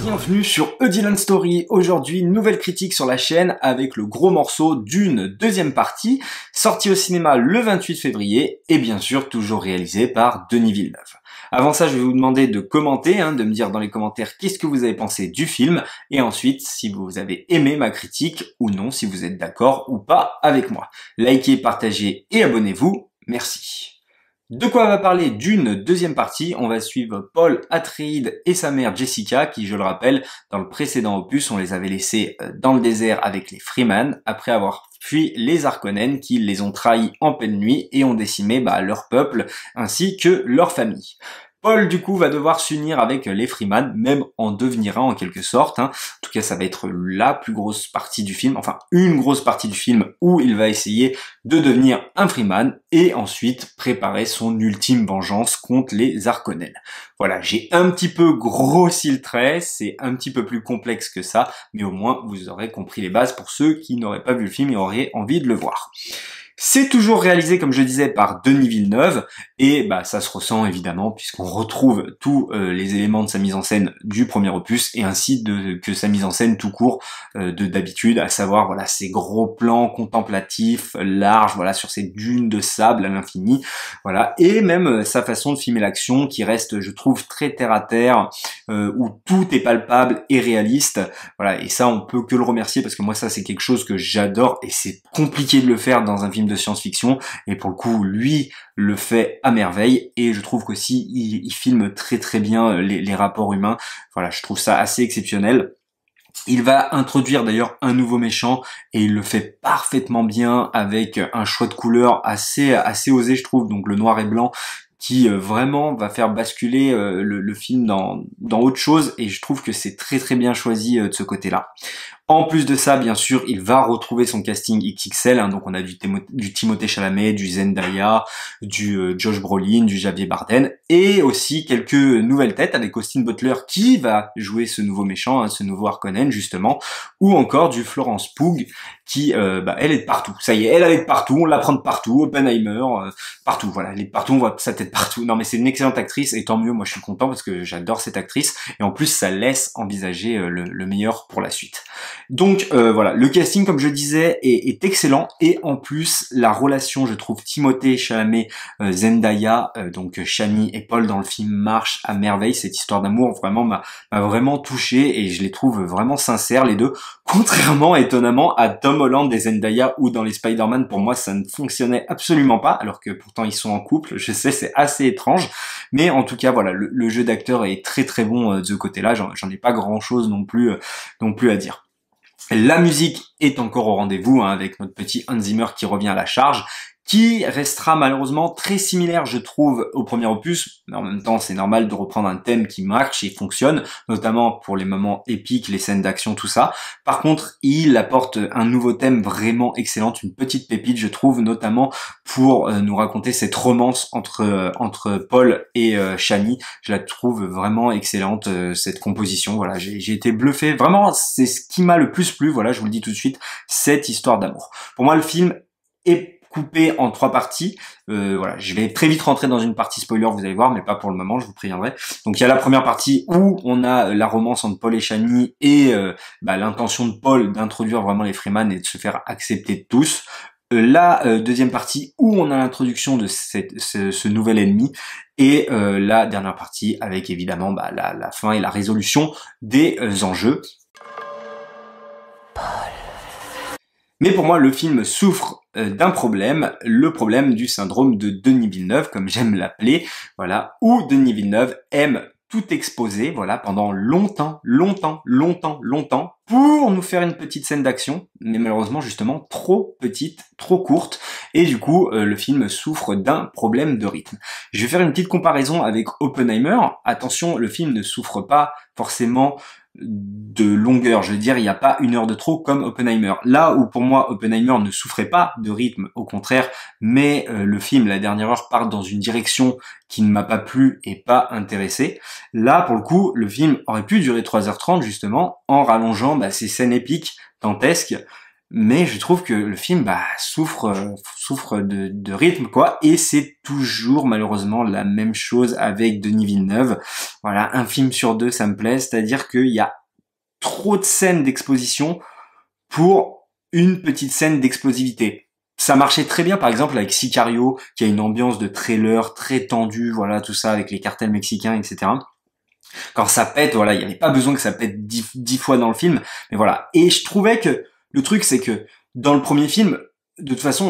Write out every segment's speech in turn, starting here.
bienvenue sur A Dylan Story. Aujourd'hui, nouvelle critique sur la chaîne avec le gros morceau d'une deuxième partie, sorti au cinéma le 28 février et bien sûr toujours réalisé par Denis Villeneuve. Avant ça, je vais vous demander de commenter, de me dire dans les commentaires qu'est-ce que vous avez pensé du film et ensuite si vous avez aimé ma critique ou non, si vous êtes d'accord ou pas avec moi. Likez, partagez et abonnez-vous. Merci. De quoi on va parler d'une deuxième partie? On va suivre Paul Atreides et sa mère Jessica, qui, je le rappelle, dans le précédent opus, on les avait laissés dans le désert avec les Freeman, après avoir fui les Harkonnen, qui les ont trahis en pleine nuit et ont décimé leur peuple, ainsi que leur famille. Paul, du coup, va devoir s'unir avec les Freeman, même en devenir un en quelque sorte. En tout cas, ça va être la plus grosse partie du film, enfin une grosse partie du film où il va essayer de devenir un Freeman et ensuite préparer son ultime vengeance contre les Harkonnen. Voilà, j'ai un petit peu grossi le trait, c'est un petit peu plus complexe que ça, mais au moins vous aurez compris les bases pour ceux qui n'auraient pas vu le film et auraient envie de le voir. C'est toujours réalisé, comme je disais, par Denis Villeneuve, et ça se ressent évidemment, puisqu'on retrouve tous les éléments de sa mise en scène du premier opus, et ainsi que sa mise en scène tout court d'habitude, à savoir voilà ces gros plans contemplatifs, larges, voilà sur ces dunes de sable à l'infini, voilà, et même sa façon de filmer l'action qui reste, je trouve, très terre à terre, où tout est palpable et réaliste, voilà, et ça on peut que le remercier parce que moi ça c'est quelque chose que j'adore et c'est compliqué de le faire dans un film de science-fiction et pour le coup lui le fait à merveille et je trouve qu'aussi il filme très très bien les rapports humains, voilà, je trouve ça assez exceptionnel. Il va introduire d'ailleurs un nouveau méchant et il le fait parfaitement bien avec un choix de couleur assez osé je trouve, donc le noir et blanc qui vraiment va faire basculer le film dans autre chose et je trouve que c'est très très bien choisi de ce côté-là. En plus de ça, bien sûr, il va retrouver son casting XXL, donc on a du Timothée Chalamet, du Zendaya, du Josh Brolin, du Javier Bardem, et aussi quelques nouvelles têtes avec Austin Butler qui va jouer ce nouveau méchant, ce nouveau Harkonnen justement, ou encore du Florence Pugh qui, elle est de partout. Ça y est, elle est de partout, on la prend de partout, Oppenheimer, partout, voilà, elle est de partout, on voit sa tête partout. Non mais c'est une excellente actrice et tant mieux, moi je suis content parce que j'adore cette actrice et en plus ça laisse envisager le meilleur pour la suite. Donc voilà, le casting comme je disais est excellent et en plus la relation je trouve Timothée Chalamet Zendaya donc Shani et Paul dans le film marche à merveille. Cette histoire d'amour vraiment m'a vraiment touché et je les trouve vraiment sincères les deux, contrairement étonnamment à Tom Holland et Zendaya où dans les Spider-Man pour moi ça ne fonctionnait absolument pas alors que pourtant ils sont en couple, je sais c'est assez étrange mais en tout cas voilà le jeu d'acteur est très très bon de ce côté-là, j'en ai pas grand chose non plus à dire. La musique est encore au rendez-vous avec notre petit Hans Zimmer qui revient à la charge, qui restera malheureusement très similaire je trouve au premier opus, mais en même temps c'est normal de reprendre un thème qui marche et fonctionne, notamment pour les moments épiques, les scènes d'action, tout ça. Par contre, il apporte un nouveau thème vraiment excellent, une petite pépite je trouve, notamment pour nous raconter cette romance entre Paul et Shani. Je la trouve vraiment excellente cette composition, voilà, j'ai été bluffé, vraiment c'est ce qui m'a le plus plu, voilà, je vous le dis tout de suite, cette histoire d'amour. Pour moi le film est coupé en 3 parties. Voilà, je vais très vite rentrer dans une partie spoiler, vous allez voir, mais pas pour le moment, je vous préviendrai. Donc il y a la première partie où on a la romance entre Paul et Shani et l'intention de Paul d'introduire vraiment les Freeman et de se faire accepter de tous. La deuxième partie où on a l'introduction de ce nouvel ennemi et la dernière partie avec évidemment la fin et la résolution des enjeux. Mais pour moi, le film souffre d'un problème, le problème du syndrome de Denis Villeneuve, comme j'aime l'appeler, voilà, où Denis Villeneuve aime tout exposer, voilà, pendant longtemps, pour nous faire une petite scène d'action, mais malheureusement, justement, trop petite, trop courte, et du coup, le film souffre d'un problème de rythme. Je vais faire une petite comparaison avec Oppenheimer. Attention, le film ne souffre pas forcément de longueur, je veux dire, il n'y a pas 1 heure de trop comme Oppenheimer. Là où pour moi Oppenheimer ne souffrait pas de rythme, au contraire, mais le film, la dernière heure, part dans une direction qui ne m'a pas plu et pas intéressé. Là, pour le coup, le film aurait pu durer 3h30 justement, en rallongeant ces scènes épiques, dantesques, mais je trouve que le film souffre de rythme quoi, et c'est toujours malheureusement la même chose avec Denis Villeneuve. Voilà, un film sur 2 ça me plaît, c'est-à-dire qu'il y a trop de scènes d'exposition pour une petite scène d'explosivité. Ça marchait très bien, par exemple, avec Sicario, qui a une ambiance de trailer très tendue, voilà, tout ça, avec les cartels mexicains, etc. Quand ça pète, voilà, il n'y avait pas besoin que ça pète 10 fois dans le film, mais voilà. Et je trouvais que le truc, c'est que dans le premier film, de toute façon,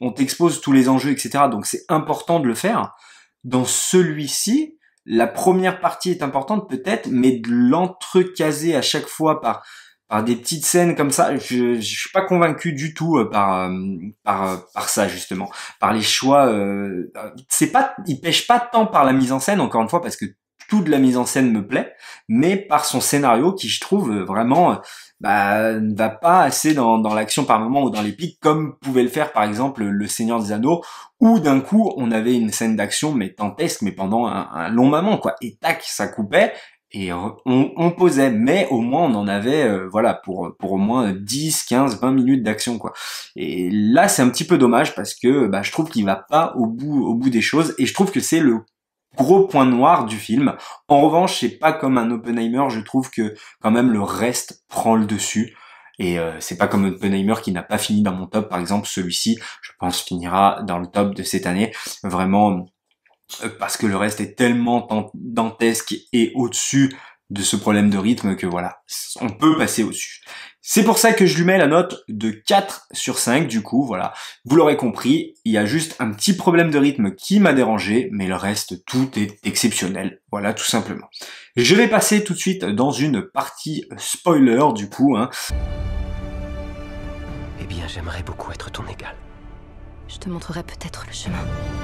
on t'expose tous les enjeux, etc. Donc c'est important de le faire. Dans celui-ci, la première partie est importante peut-être, mais de l'entrecaser à chaque fois par des petites scènes comme ça, je suis pas convaincu du tout par ça justement, par les choix. C'est pas, il pêche pas tant par la mise en scène, encore une fois, parce que toute la mise en scène me plaît, mais par son scénario qui, je trouve, vraiment ne va pas assez dans l'action par moment ou dans l'épique, comme pouvait le faire par exemple Le Seigneur des Anneaux, où d'un coup on avait une scène d'action mais dantesque, mais pendant un long moment, quoi, et tac, ça coupait et on posait, mais au moins on en avait voilà pour au moins 10, 15, 20 minutes d'action, quoi. Et là c'est un petit peu dommage parce que je trouve qu'il va pas au bout des choses, et je trouve que c'est le gros point noir du film. En revanche, c'est pas comme un Oppenheimer, je trouve que quand même le reste prend le dessus. Et c'est pas comme Oppenheimer qui n'a pas fini dans mon top, par exemple. Celui-ci, je pense, finira dans le top de cette année. Vraiment, parce que le reste est tellement dantesque et au-dessus de ce problème de rythme que voilà, on peut passer au-dessus. C'est pour ça que je lui mets la note de 4 sur 5 du coup, voilà. Vous l'aurez compris, il y a juste un petit problème de rythme qui m'a dérangé, mais le reste, tout est exceptionnel. Voilà, tout simplement. Je vais passer tout de suite dans une partie spoiler du coup, hein. Eh bien, j'aimerais beaucoup être ton égal. Je te montrerai peut-être le chemin.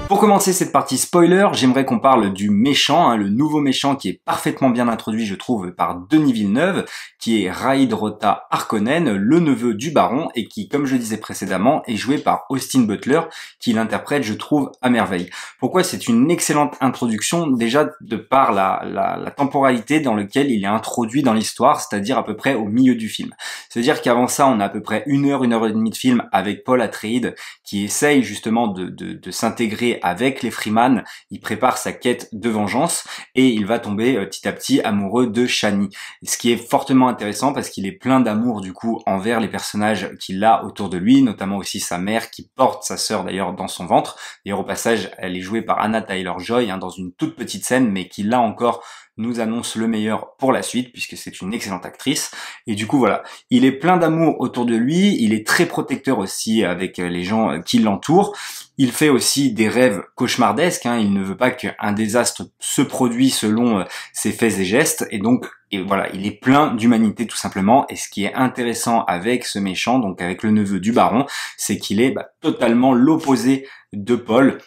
Pour commencer cette partie spoiler, j'aimerais qu'on parle du méchant, hein, le nouveau méchant qui est parfaitement bien introduit, je trouve, par Denis Villeneuve, qui est Raïd Rota Harkonnen, le neveu du baron, et qui, comme je le disais précédemment, est joué par Austin Butler, qui l'interprète, je trouve, à merveille. Pourquoi c'est une excellente introduction? Déjà, de par la temporalité dans laquelle il est introduit dans l'histoire, c'est-à-dire à peu près au milieu du film. C'est-à-dire qu'avant ça, on a à peu près une heure et demie de film avec Paul Atreides, qui essaye justement de s'intégrer avec les Freeman. Il prépare sa quête de vengeance et il va tomber petit à petit amoureux de Shani. Ce qui est fortement intéressant parce qu'il est plein d'amour du coup envers les personnages qu'il a autour de lui, notamment aussi sa mère qui porte sa sœur d'ailleurs dans son ventre. D'ailleurs au passage, elle est jouée par Anna Taylor-Joy dans une toute petite scène, mais qui là encore nous annonce le meilleur pour la suite puisque c'est une excellente actrice. Et du coup voilà, il est plein d'amour autour de lui, il est très protecteur aussi avec les gens qui l'entourent. Il fait aussi des rêves cauchemardesques, hein. Il ne veut pas qu'un désastre se produise selon ses faits et gestes, et donc voilà, il est plein d'humanité tout simplement. Et ce qui est intéressant avec ce méchant, donc avec le neveu du baron, c'est qu'il est totalement l'opposé de Paul.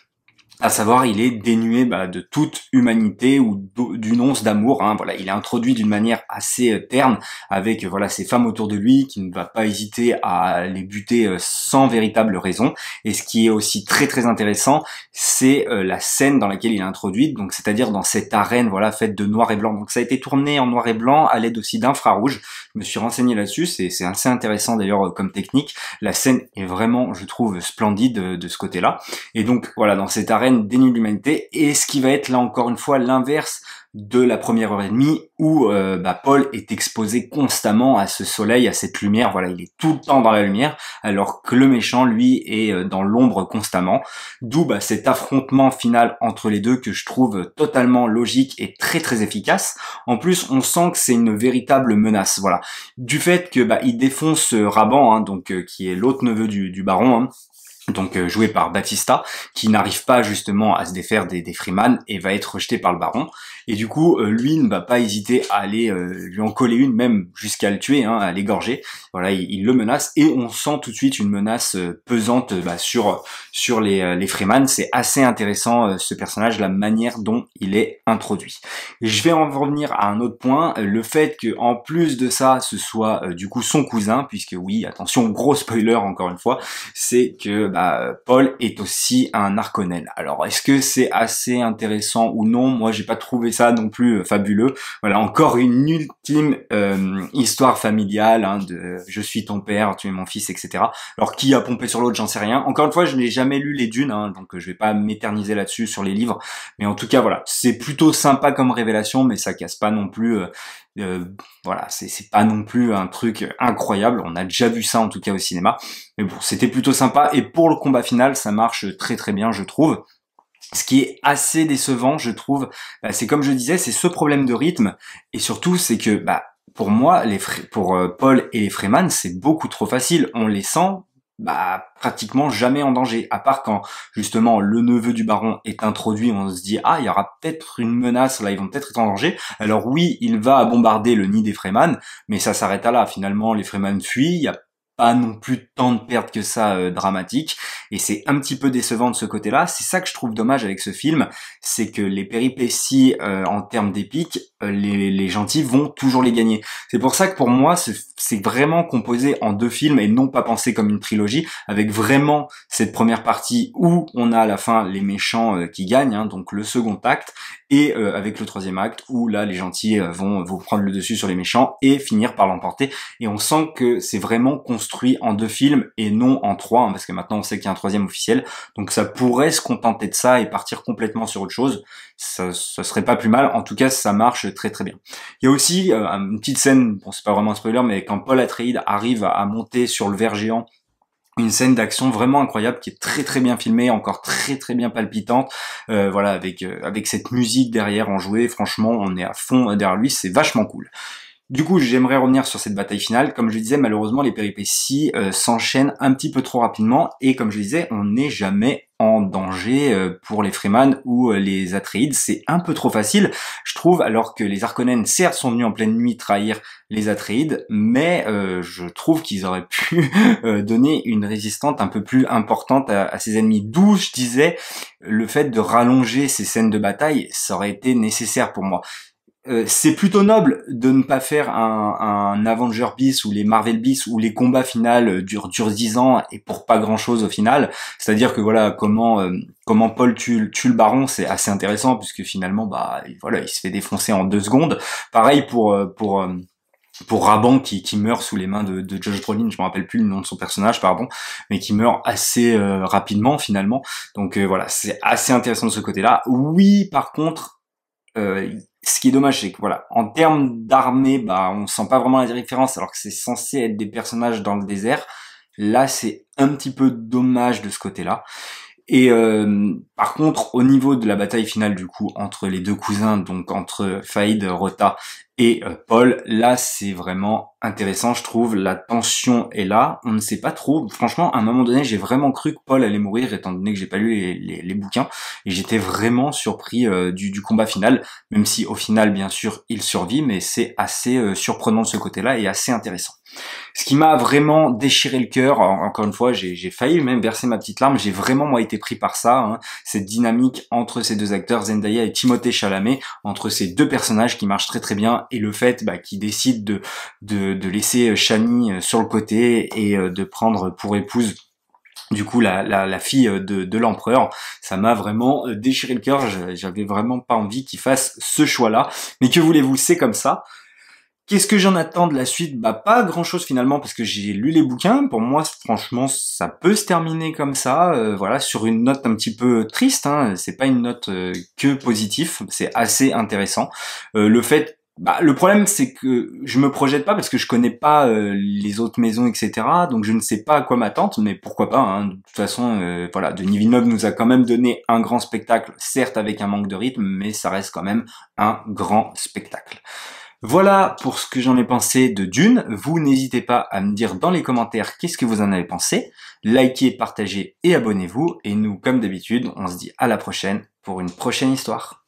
À savoir, il est dénué de toute humanité ou d'une once d'amour, hein. Voilà, il est introduit d'une manière assez terne avec voilà ces femmes autour de lui qui ne va pas hésiter à les buter sans véritable raison. Et ce qui est aussi très très intéressant, c'est la scène dans laquelle il est introduit, donc c'est-à-dire dans cette arène voilà faite de noir et blanc. Donc ça a été tourné en noir et blanc à l'aide aussi d'infrarouge. Je me suis renseigné là-dessus, c'est assez intéressant d'ailleurs comme technique. La scène est vraiment, je trouve, splendide de ce côté-là. Et donc voilà, dans cette arène dénuée d'humanité, et ce qui va être là encore une fois l'inverse de la première heure et demie où Paul est exposé constamment à ce soleil, à cette lumière, voilà, il est tout le temps dans la lumière, alors que le méchant, lui, est dans l'ombre constamment, d'où cet affrontement final entre les deux que je trouve totalement logique et très très efficace. En plus, on sent que c'est une véritable menace, voilà, du fait que il défonce Raban, hein, donc qui est l'autre neveu du baron, hein, donc joué par Batista, qui n'arrive pas justement à se défaire des Freeman et va être rejeté par le baron. Et du coup, lui ne va pas hésiter à aller lui en coller une, même jusqu'à le tuer, hein, à l'égorger. Voilà, il le menace et on sent tout de suite une menace pesante sur les Freeman. C'est assez intéressant ce personnage, la manière dont il est introduit. Et je vais en revenir à un autre point, le fait que en plus de ça, ce soit du coup son cousin, puisque oui, attention, gros spoiler encore une fois, c'est que Paul est aussi un Harkonnen. Alors est-ce que c'est assez intéressant ou non? Moi j'ai pas trouvé ça non plus fabuleux. Voilà, encore une ultime histoire familiale, hein, de je suis ton père, tu es mon fils, etc. Alors qui a pompé sur l'autre, j'en sais rien. Encore une fois, je n'ai jamais lu les Dunes, hein, donc je vais pas m'éterniser là-dessus sur les livres. Mais en tout cas, voilà, c'est plutôt sympa comme révélation, mais ça casse pas non plus. Voilà, c'est pas non plus un truc incroyable. On a déjà vu ça en tout cas au cinéma. Mais bon, c'était plutôt sympa. Et pour le combat final, ça marche très très bien, je trouve. Ce qui est assez décevant, je trouve, c'est comme je disais, c'est ce problème de rythme, et surtout c'est que, pour moi, pour Paul et les Freeman, c'est beaucoup trop facile. On les sent, pratiquement jamais en danger, à part quand justement le neveu du baron est introduit, on se dit il y aura peut-être une menace, là ils vont peut-être être en danger. Alors oui, il va bombarder le nid des Freeman, mais ça s'arrête à là. Finalement, les Freeman fuient, il y a pas non plus tant de pertes que ça dramatique, et c'est un petit peu décevant de ce côté-là. C'est ça que je trouve dommage avec ce film, c'est que les péripéties en termes d'épique, les gentils vont toujours les gagner. C'est pour ça que pour moi c'est vraiment composé en 2 films et non pas pensé comme une trilogie, avec vraiment cette première partie où on a à la fin les méchants qui gagnent, hein, donc le second acte, et avec le 3e acte où là les gentils vont prendre le dessus sur les méchants et finir par l'emporter. Et on sent que c'est vraiment construit en 2 films et non en 3, hein, parce que maintenant on sait qu'il y a un 3e officiel, donc ça pourrait se contenter de ça et partir complètement sur autre chose. Ça serait pas plus mal. En tout cas, ça marche très très bien. Il y a aussi une petite scène, bon c'est pas vraiment un spoiler, mais quand Paul Atreides arrive à monter sur le ver géant, une scène d'action vraiment incroyable qui est très très bien filmée, encore très très bien palpitante, voilà, avec cette musique derrière enjouée. Franchement, on est à fond derrière lui, c'est vachement cool. Du coup, j'aimerais revenir sur cette bataille finale. Comme je disais, malheureusement, les péripéties s'enchaînent un petit peu trop rapidement, et comme je disais, on n'est jamais en danger pour les Freeman ou les Atreides. C'est un peu trop facile, je trouve, alors que les Harkonnen, certes, sont venus en pleine nuit trahir les Atreides, mais je trouve qu'ils auraient pu donner une résistance un peu plus importante à ces ennemis. D'où, je disais, le fait de rallonger ces scènes de bataille, ça aurait été nécessaire pour moi. C'est plutôt noble de ne pas faire un Avenger bis ou les Marvel bis où les combats finaux durent 10 ans et pour pas grand chose au final. C'est-à-dire que voilà, comment Paul tue le baron, c'est assez intéressant puisque finalement voilà, il se fait défoncer en 2 secondes. Pareil pour Raban qui meurt sous les mains de Josh Brolin, je me rappelle plus le nom de son personnage, pardon, mais qui meurt assez rapidement finalement. Donc voilà, c'est assez intéressant de ce côté-là. Oui, par contre, ce qui est dommage, c'est que voilà, en termes d'armée, on sent pas vraiment la différence, alors que c'est censé être des personnages dans le désert. Là, c'est un petit peu dommage de ce côté-là. Et par contre, au niveau de la bataille finale du coup entre les 2 cousins, donc entre Faïd Rota et Paul, là c'est vraiment intéressant, je trouve. La tension est là, on ne sait pas trop. Franchement, à un moment donné, j'ai vraiment cru que Paul allait mourir, étant donné que j'ai pas lu les bouquins, et j'étais vraiment surpris du combat final, même si au final, bien sûr, il survit, mais c'est assez surprenant de ce côté-là et assez intéressant. Ce qui m'a vraiment déchiré le cœur, encore une fois, j'ai failli même verser ma petite larme, j'ai vraiment moi été pris par ça, hein, cette dynamique entre ces 2 acteurs, Zendaya et Timothée Chalamet, entre ces 2 personnages qui marchent très très bien, et le fait qu'ils décident de laisser Shani sur le côté et de prendre pour épouse du coup la fille de l'empereur. Ça m'a vraiment déchiré le cœur. J'avais vraiment pas envie qu'ils fassent ce choix-là, mais que voulez-vous, c'est comme ça. Qu'est-ce que j'en attends de la suite? Pas grand-chose finalement, parce que j'ai lu les bouquins. Pour moi, franchement, ça peut se terminer comme ça, voilà, sur une note un petit peu triste, hein. C'est pas une note que positive, c'est assez intéressant. Le problème, c'est que je me projette pas parce que je connais pas les autres maisons, etc. Donc je ne sais pas à quoi m'attendre, mais pourquoi pas, hein. De toute façon, voilà, Denis Villeneuve nous a quand même donné un grand spectacle, certes avec un manque de rythme, mais ça reste quand même un grand spectacle. Voilà pour ce que j'en ai pensé de Dune. Vous n'hésitez pas à me dire dans les commentaires qu'est-ce que vous en avez pensé. Likez, partagez et abonnez-vous. Et nous, comme d'habitude, on se dit à la prochaine pour une prochaine histoire.